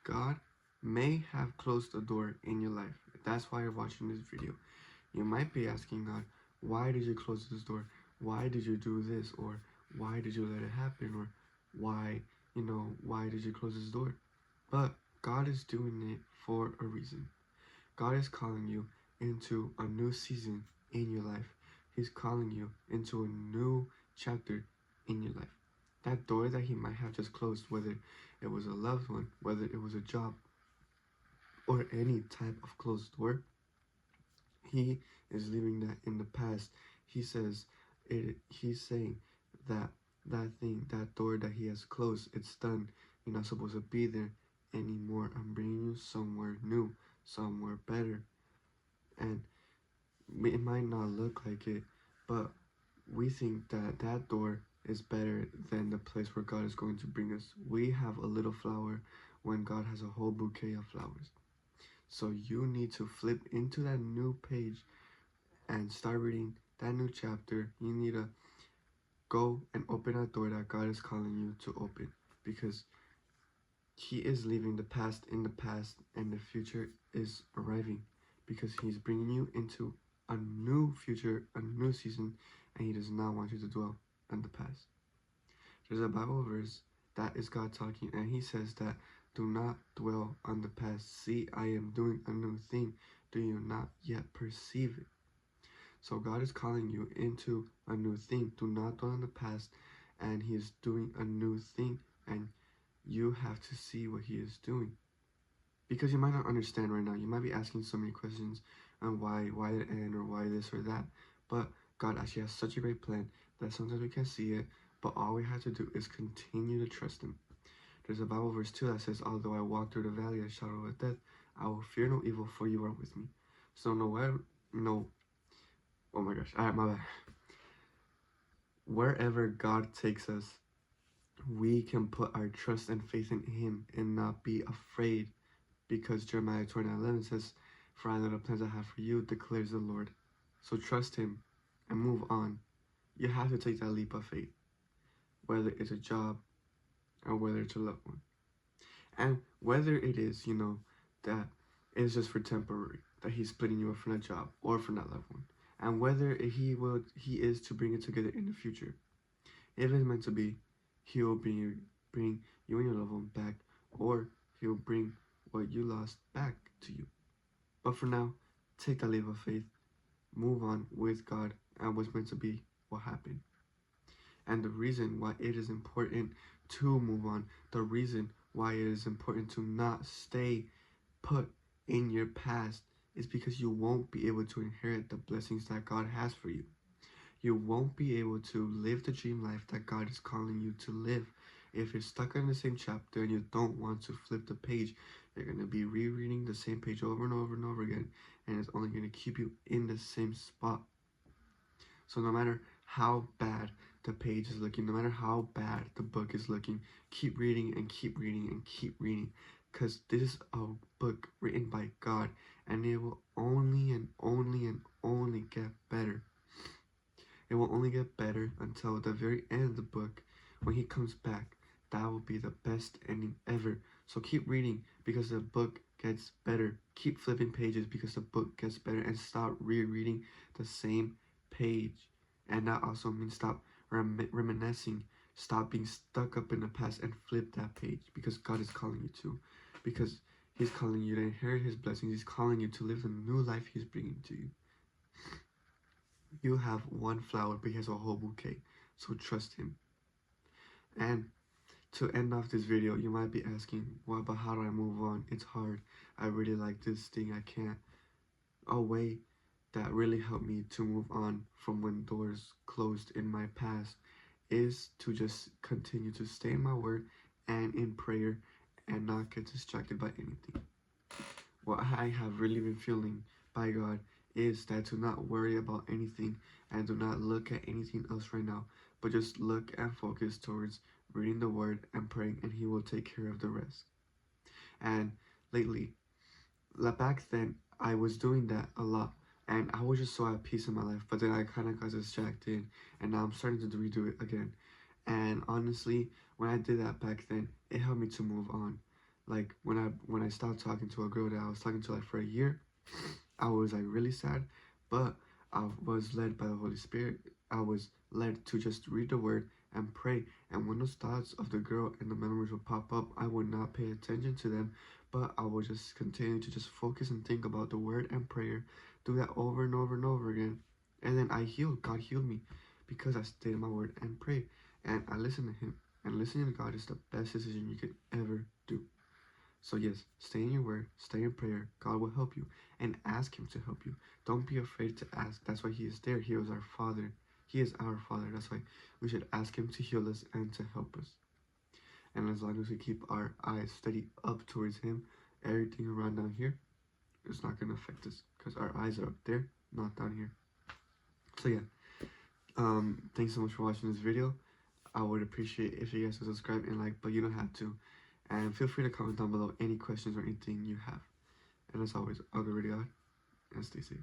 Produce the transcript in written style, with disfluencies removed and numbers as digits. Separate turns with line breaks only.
God may have closed the door in your life. That's why you're watching this video. You might be asking God, why did you close this door? Why did you do this? Or why did you let it happen? Or why, why did you close this door? But God is doing it for a reason. God is calling you into a new season in your life. He's calling you into a new chapter in your life. That door that he might have just closed, whether it was a loved one, whether it was a job, or any type of closed door, he is leaving that in the past. He says he's saying that that door that he has closed, it's done. You're not supposed to be there anymore. I'm bringing you somewhere new, somewhere better. And it might not look like it, but we think that that door is better than the place where God is going to bring us. We have a little flower when God has a whole bouquet of flowers. So you need to flip into that new page and start reading that new chapter. You need to go and open that door that God is calling you to open, because he is leaving the past in the past and the future is arriving, because he's bringing you into a new future, a new season, and he does not want you to dwell on the past. There's a Bible verse that is God talking, and he says that do not dwell on the past. See, I am doing a new thing. Do you not yet perceive it? So God is calling you into a new thing. Do not dwell on the past, and he is doing a new thing, and you have to see what he is doing. Because you might not understand right now. You might be asking so many questions on why it end, or why this or that. But God actually has such a great plan that sometimes we can't see it, but all we have to do is continue to trust him. There's a Bible verse too that says, although I walk through the valley of the shadow of death, I will fear no evil, for you are with me. So oh my gosh, alright, my bad. Wherever God takes us, we can put our trust and faith in him and not be afraid, because Jeremiah 29:11 says, for I know the plans I have for you, declares the Lord. So trust him and move on. You have to take that leap of faith, whether it's a job or whether it's a loved one. And whether it is, that it's just for temporary, that he's splitting you up from that job or from that loved one. And whether he is to bring it together in the future. If it's meant to be, he will bring you and your loved one back, or he will bring what you lost back to you. But for now, take that leap of faith, move on with God, and what's meant to be will happen. And the reason why it is important to move on, the reason why it is important to not stay put in your past, is because you won't be able to inherit the blessings that God has for you. You won't be able to live the dream life that God is calling you to live if you're stuck in the same chapter and you don't want to flip the page. You're going to be rereading the same page over and over and over again, and it's only going to keep you in the same spot. So no matter how bad the page is looking, no matter how bad the book is looking, keep reading and keep reading and keep reading, because this is a book written by God, and it will only and only and only get better. It will only get better until the very end of the book, when he comes back. That will be the best ending ever. So keep reading, because the book gets better. Keep flipping pages, because the book gets better. And stop rereading the same page. And that also means stop reminiscing. Stop being stuck up in the past and flip that page, because God is calling you to. Because he's calling you to inherit his blessings. He's calling you to live the new life he's bringing to you. You have one flower, but he has a whole bouquet. So trust him. And to end off this video, you might be asking, well, but how do I move on? It's hard. I really like this thing. I can't. A way that really helped me to move on from when doors closed in my past is to just continue to stay in my word and in prayer and not get distracted by anything. What I have really been feeling by God is that to not worry about anything and do not look at anything else right now, but just look and focus towards reading the word and praying, and he will take care of the rest. And lately, back then, I was doing that a lot, and I was just so at peace in my life, but then I kind of got distracted, and now I'm starting to redo it again. And honestly, when I did that back then, it helped me to move on. Like when I stopped talking to a girl that I was talking to like for a year, I was like really sad, but I was led by the Holy Spirit. I was led to just read the word and pray. And when those thoughts of the girl and the memories would pop up, I would not pay attention to them, but I would just continue to just focus and think about the word and prayer. Do that over and over and over again. And then I healed. God healed me because I stayed in my word and prayed. And I listened to Him. And listening to God is the best decision you could ever do. So yes, stay in your word, stay in prayer. God will help you, and ask Him to help you. Don't be afraid to ask. That's why He is there. He is our Father. He is our Father. That's why we should ask Him to heal us and to help us. And as long as we keep our eyes steady up towards Him, everything around down here is not going to affect us because our eyes are up there, not down here. So yeah, thanks so much for watching this video. I would appreciate if you guys would subscribe and like, but you don't have to. And feel free to comment down below any questions or anything you have. And as always, I'll go really out and stay safe.